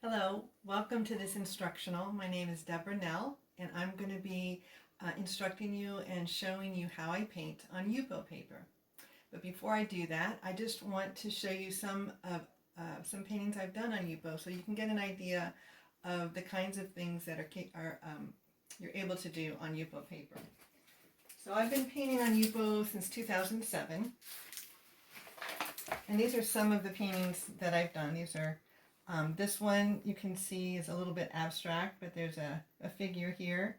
Hello, welcome to this instructional. My name is Deborah Nell, and I'm going to be instructing you and showing you how I paint on Yupo paper. But before I do that, I just want to show you some paintings I've done on Yupo, so you can get an idea of the kinds of things that you're able to do on Yupo paper. So I've been painting on Yupo since 2007, and these are some of the paintings that I've done. These are this one you can see is a little bit abstract, but there's a figure here.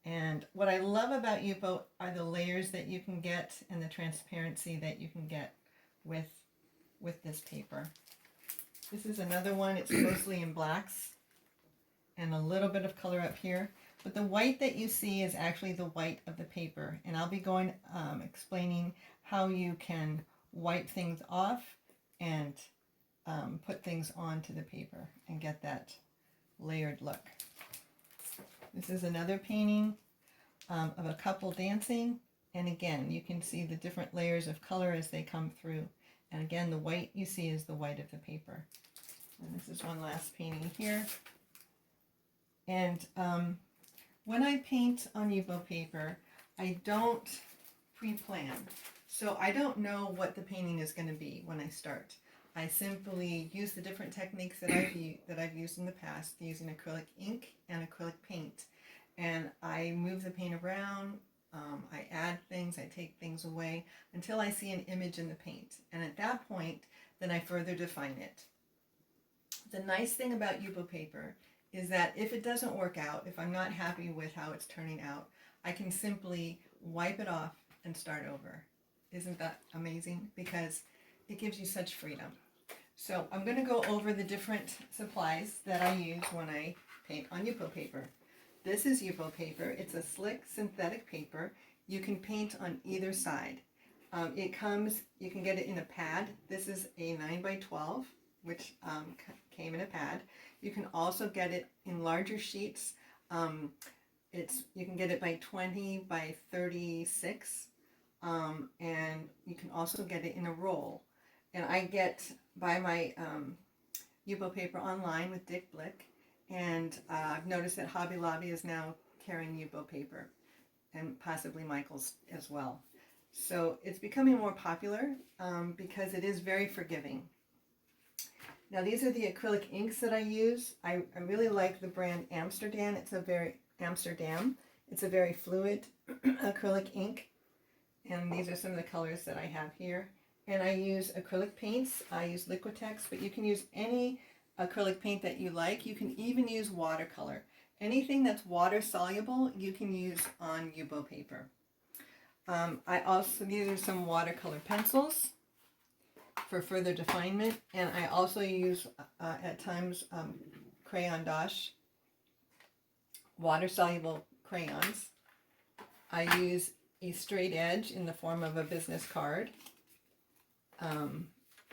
And what I love about Yupo are the layers that you can get and the transparency that you can get with this paper. This is another one. It's mostly in blacks and a little bit of color up here. But the white that you see is actually the white of the paper. And I'll be explaining how you can wipe things off and put things onto the paper and get that layered look. This is another painting of a couple dancing, and again you can see the different layers of color as they come through, and again the white you see is the white of the paper. And this is one last painting here. And when I paint on Yupo paper, I don't pre-plan, so I don't know what the painting is going to be when I start. I simply use the different techniques that I've used in the past, using acrylic ink and acrylic paint. And I move the paint around, I add things, I take things away until I see an image in the paint. And at that point, then I further define it. The nice thing about Yupo paper is that if it doesn't work out, if I'm not happy with how it's turning out, I can simply wipe it off and start over. Isn't that amazing? Because it gives you such freedom. So I'm going to go over the different supplies that I use when I paint on Yupo paper. This is Yupo paper. It's a slick synthetic paper. You can paint on either side. You can get it in a pad. This is a 9x12, which came in a pad. You can also get it in larger sheets. You can get it by 20 by 36, and you can also get it in a roll. And I buy my Yupo paper online with Dick Blick, and I've noticed that Hobby Lobby is now carrying Yupo paper, and possibly Michael's as well. So it's becoming more popular because it is very forgiving. Now these are the acrylic inks that I use. I really like the brand Amsterdam. It's a very fluid acrylic ink, and these are some of the colors that I have here. And I use acrylic paints. I use Liquitex, but you can use any acrylic paint that you like. You can even use watercolor. Anything that's water soluble, you can use on Yupo paper. These are some watercolor pencils for further definement, and I also use at times crayon dash, water soluble crayons. I use a straight edge in the form of a business card.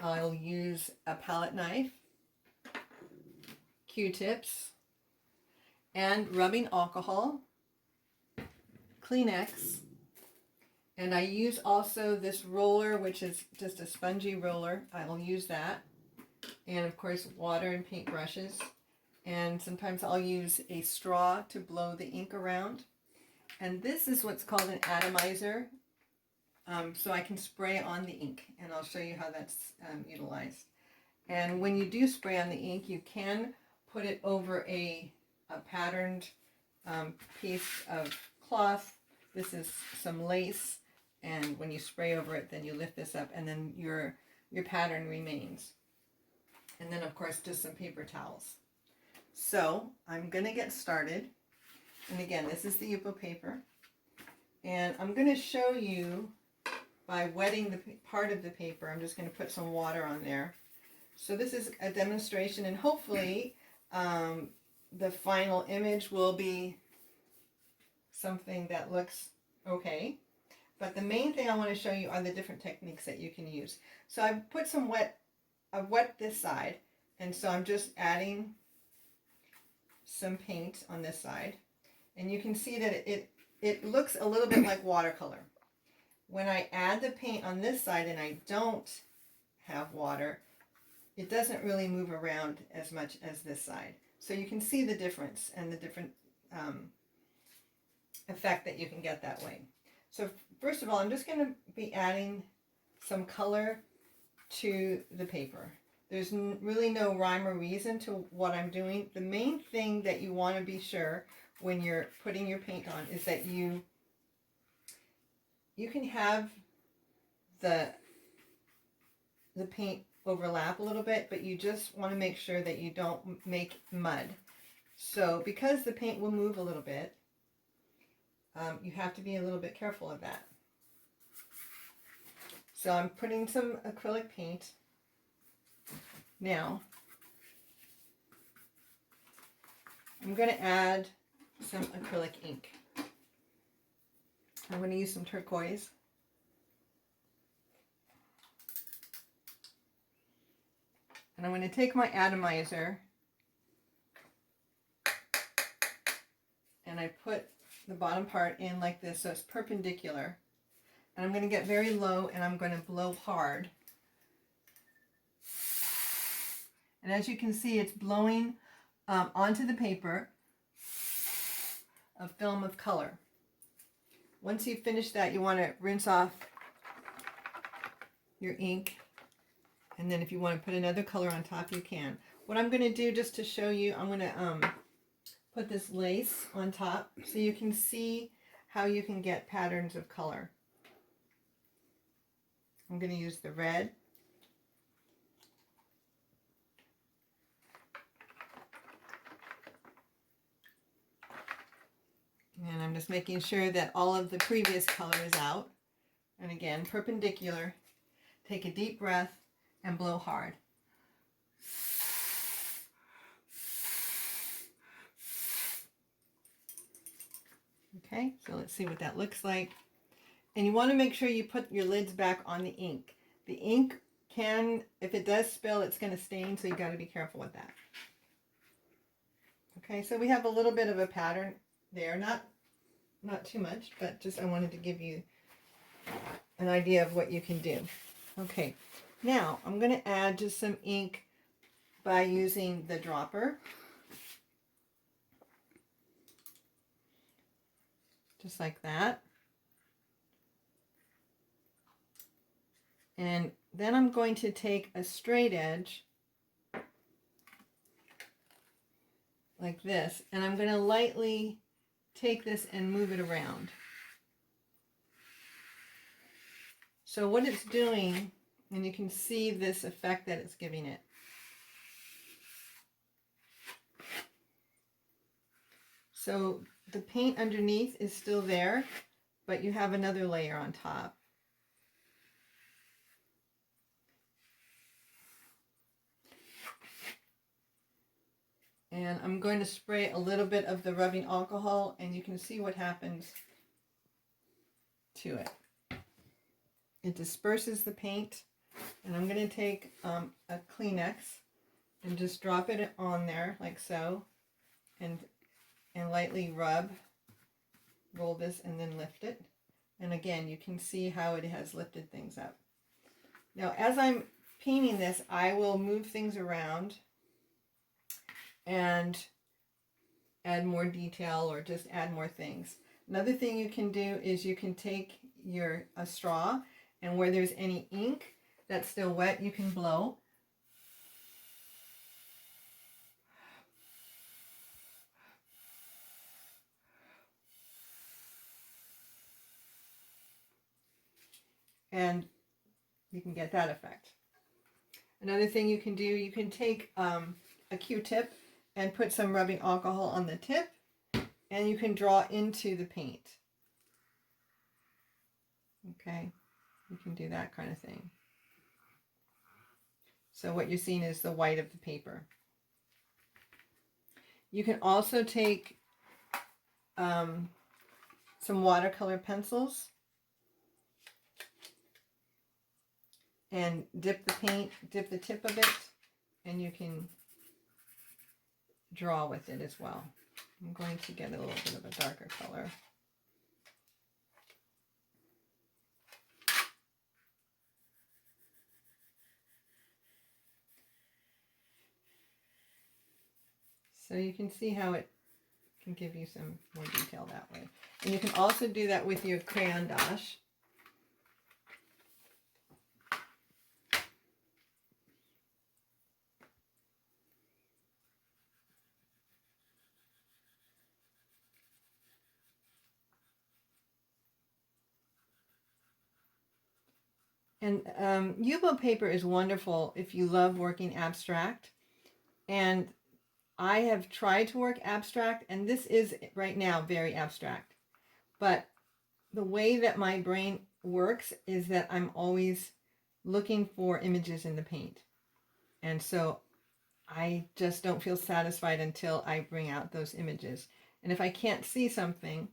I'll use a palette knife, Q-tips, and rubbing alcohol, Kleenex, and I use also this roller, which is just a spongy roller. I'll use that, and of course water and paint brushes, and sometimes I'll use a straw to blow the ink around. And this is what's called an atomizer. So I can spray on the ink, and I'll show you how that's utilized. And when you do spray on the ink, you can put it over a patterned piece of cloth. This is some lace, and when you spray over it, then you lift this up, and then your pattern remains. And then of course just some paper towels. So I'm going to get started. And again, this is the Yupo paper, and I'm going to show you by wetting the part of the paper. I'm just going to put some water on there. So this is a demonstration, and hopefully the final image will be something that looks okay. But the main thing I want to show you are the different techniques that you can use. So I've put I've wet this side, and so I'm just adding some paint on this side. And you can see that it looks a little bit like watercolor. When I add the paint on this side and I don't have water, it doesn't really move around as much as this side. So you can see the difference and the different effect that you can get that way. So first of all, I'm just going to be adding some color to the paper. There's really no rhyme or reason to what I'm doing. The main thing that you want to be sure when you're putting your paint on is that you can have the paint overlap a little bit, but you just want to make sure that you don't make mud. So because the paint will move a little bit, you have to be a little bit careful of that. So I'm putting some acrylic paint. Now, I'm going to add some acrylic ink. I'm going to use some turquoise. And I'm going to take my atomizer and I put the bottom part in like this so it's perpendicular. And I'm going to get very low and I'm going to blow hard. And as you can see, it's blowing onto the paper a film of color. Once you finish that, you want to rinse off your ink. And then if you want to put another color on top, you can. What I'm going to do just to show you, I'm going to put this lace on top so you can see how you can get patterns of color. I'm going to use the red. And I'm just making sure that all of the previous color is out. And again, perpendicular. Take a deep breath and blow hard. Okay, so let's see what that looks like. And you want to make sure you put your lids back on the ink. The ink can, if it does spill, it's going to stain, so you got to be careful with that. Okay, so we have a little bit of a pattern there, not too much, but just I wanted to give you an idea of what you can do. Okay, now I'm going to add just some ink by using the dropper. Just like that. And then I'm going to take a straight edge like this, and I'm going to lightly take this and move it around. So what it's doing, and you can see this effect that it's giving it. So the paint underneath is still there, but you have another layer on top. And I'm going to spray a little bit of the rubbing alcohol, and you can see what happens to it. It disperses the paint, and I'm going to take a Kleenex and just drop it on there like so, and lightly roll this, and then lift it. And again, you can see how it has lifted things up. Now, as I'm painting this, I will move things around and add more detail or just add more things. Another thing you can do is you can take a straw, and where there's any ink that's still wet, you can blow. And you can get that effect. Another thing you can do, you can take a Q-tip and put some rubbing alcohol on the tip, and you can draw into the paint. Okay, you can do that kind of thing. So what you're seeing is the white of the paper. You can also take some watercolor pencils and dip the tip of it, and you can draw with it as well. I'm going to get a little bit of a darker color. So you can see how it can give you some more detail that way. And you can also do that with your crayon dash. And Yupo paper is wonderful if you love working abstract. And I have tried to work abstract, and this is right now very abstract. But the way that my brain works is that I'm always looking for images in the paint. And so I just don't feel satisfied until I bring out those images. And if I can't see something,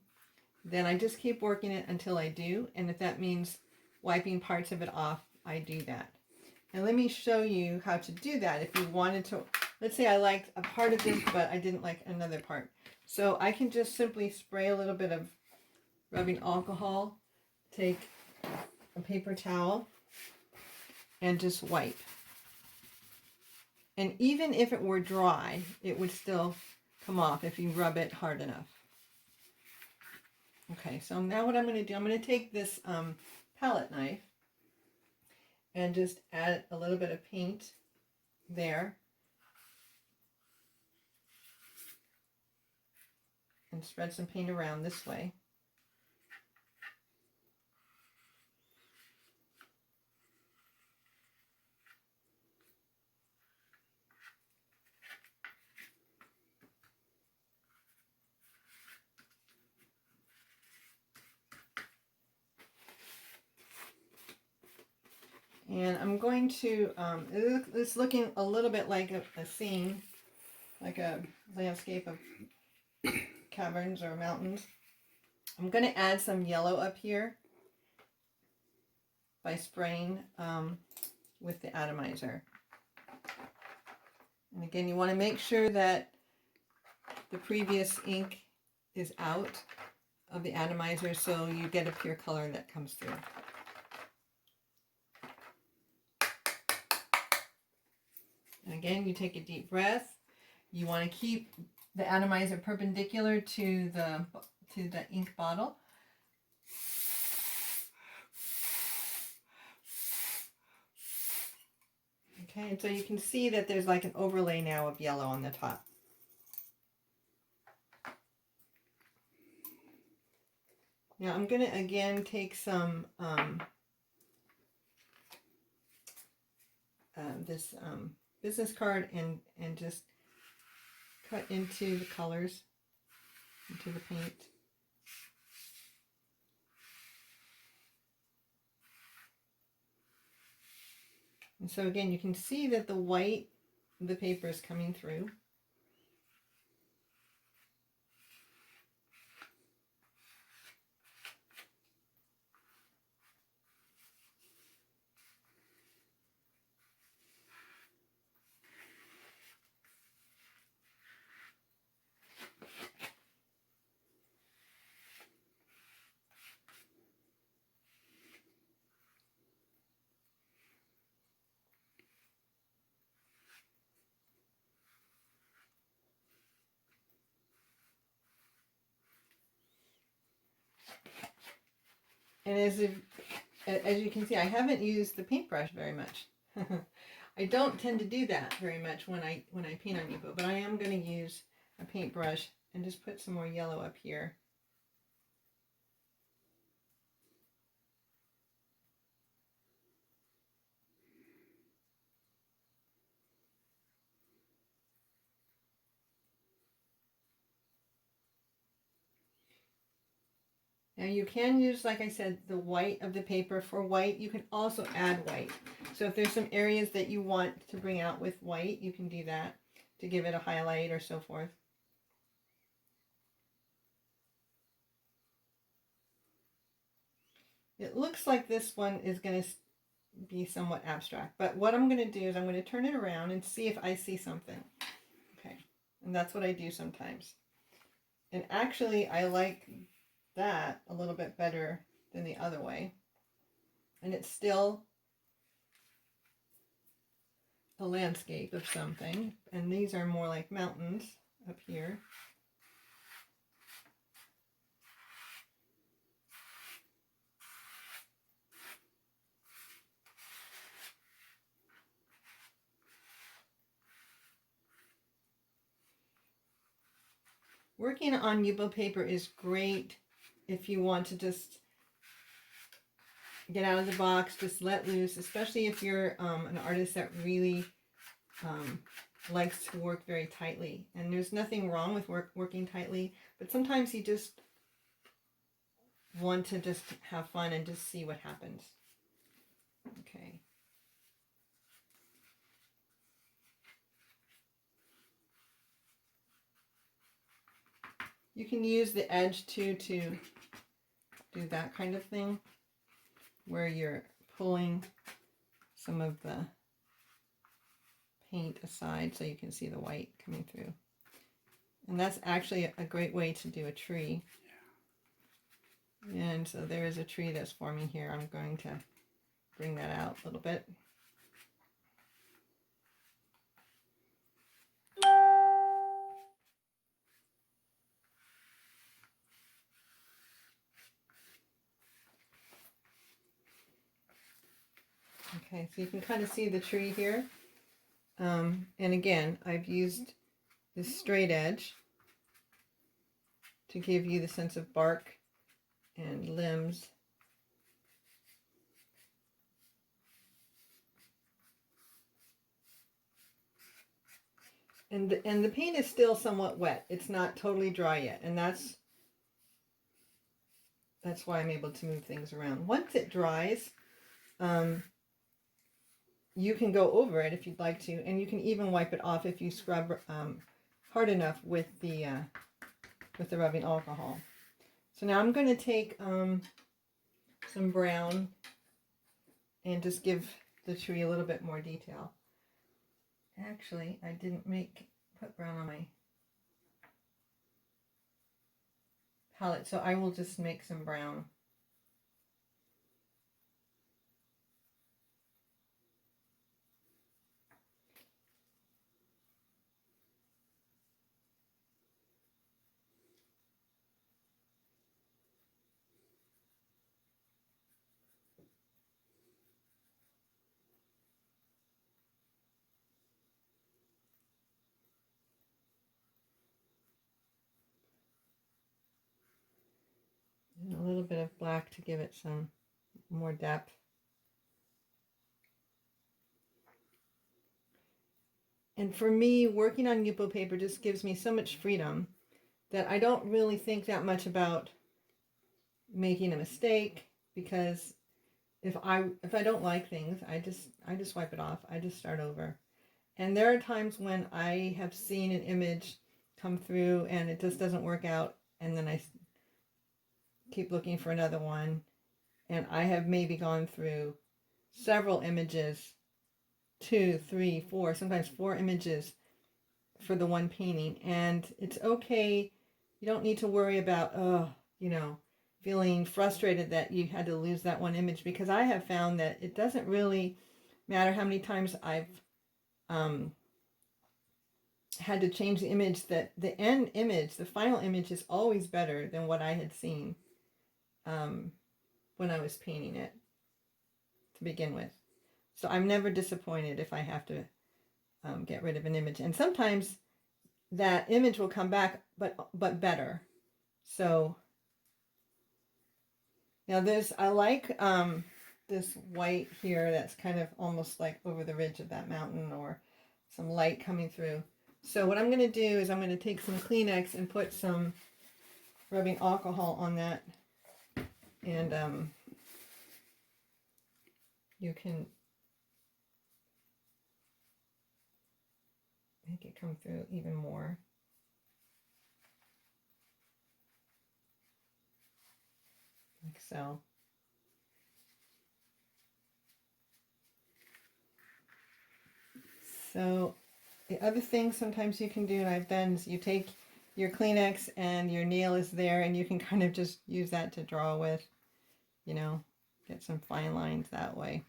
then I just keep working it until I do. And if that means wiping parts of it off, I do that. And let me show you how to do that. If you wanted to, let's say I liked a part of this, but I didn't like another part. So I can just simply spray a little bit of rubbing alcohol, take a paper towel, and just wipe. And even if it were dry, it would still come off if you rub it hard enough. Okay, so now what I'm going to do, I'm going to take this palette knife and just add a little bit of paint there. And spread some paint around this way. And I'm going to, it's looking a little bit like a scene, like a landscape of caverns or mountains. I'm going to add some yellow up here by spraying with the atomizer. And again, you want to make sure that the previous ink is out of the atomizer so you get a pure color that comes through. And again, you take a deep breath. You want to keep the atomizer perpendicular to the ink bottle. Okay, and so you can see that there's like an overlay now of yellow on the top. Now I'm going to again take some this business card and just cut into the colors, into the paint. And so again, you can see that the white of the paper is coming through. And as you can see, I haven't used the paintbrush very much. I don't tend to do that very much when I paint on Yupo, but I am going to use a paintbrush and just put some more yellow up here. Now you can use, like I said, the white of the paper. For white, you can also add white. So if there's some areas that you want to bring out with white, you can do that to give it a highlight or so forth. It looks like this one is going to be somewhat abstract, but what I'm going to do is I'm going to turn it around and see if I see something. Okay, and that's what I do sometimes. And actually, I like that a little bit better than the other way. And it's still a landscape of something, and these are more like mountains up here. Working on Yupo paper is great if you want to just get out of the box, just let loose, especially if you're an artist that really likes to work very tightly. And there's nothing wrong with working tightly, but sometimes you just want to just have fun and just see what happens. Okay. You can use the edge too to do that kind of thing, where you're pulling some of the paint aside so you can see the white coming through. And that's actually a great way to do a tree. Yeah. And so there is a tree that's forming here. I'm going to bring that out a little bit. Okay, so you can kind of see the tree here. And again, I've used this straight edge to give you the sense of bark and limbs. And the paint is still somewhat wet. It's not totally dry yet, and that's why I'm able to move things around. Once it dries, you can go over it if you'd like to, and you can even wipe it off if you scrub hard enough with the rubbing alcohol. So now I'm going to take some brown and just give the tree a little bit more detail. Actually, I didn't put brown on my palette, so I will just make some brown. And a little bit of black to give it some more depth. And for me, working on Yupo paper just gives me so much freedom that I don't really think that much about making a mistake, because if I don't like things, I just wipe it off. I just start over. And there are times when I have seen an image come through and it just doesn't work out, and then I keep looking for another one, and I have maybe gone through several images, 2, 3, 4, sometimes 4 images for the one painting, and it's okay. You don't need to worry about feeling frustrated that you had to lose that one image, because I have found that it doesn't really matter how many times I've had to change the image, that the end image, the final image, is always better than what I had seen when I was painting it to begin with. So I'm never disappointed if I have to get rid of an image. And sometimes that image will come back, but better. So now I like this white here that's kind of almost like over the ridge of that mountain, or some light coming through. So what I'm going to do is I'm going to take some Kleenex and put some rubbing alcohol on that, and you can make it come through even more. Like so. So the other thing sometimes you can do, and I've done, is you take your Kleenex and your nail is there, and you can kind of just use that to draw with, get some fine lines that way.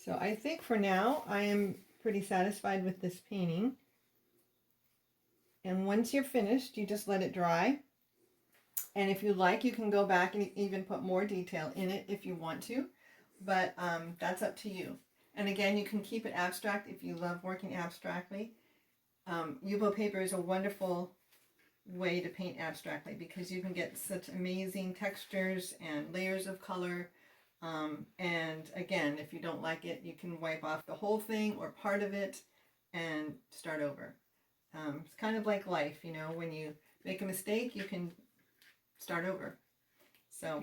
So I think for now I am pretty satisfied with this painting. And once you're finished, you just let it dry. And if you like, you can go back and even put more detail in it if you want to. But that's up to you. And again, you can keep it abstract if you love working abstractly. Yupo paper is a wonderful way to paint abstractly because you can get such amazing textures and layers of color. And again, if you don't like it, you can wipe off the whole thing or part of it and start over. It's kind of like life, you know, when you make a mistake, you can start over. So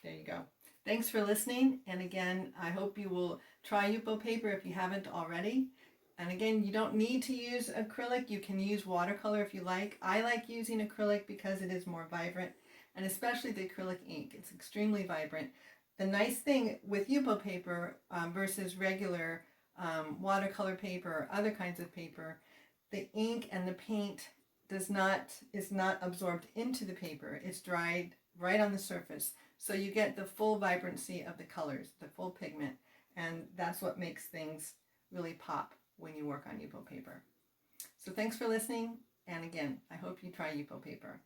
there you go. Thanks for listening. And again, I hope you will try Yupo paper if you haven't already. And again, you don't need to use acrylic. You can use watercolor if you like. I like using acrylic because it is more vibrant, and especially the acrylic ink. It's extremely vibrant. The nice thing with Yupo paper versus regular watercolor paper or other kinds of paper, the ink and the paint is not absorbed into the paper. It's dried right on the surface. So you get the full vibrancy of the colors, the full pigment, and that's what makes things really pop when you work on Yupo paper. So thanks for listening, and again, I hope you try Yupo paper.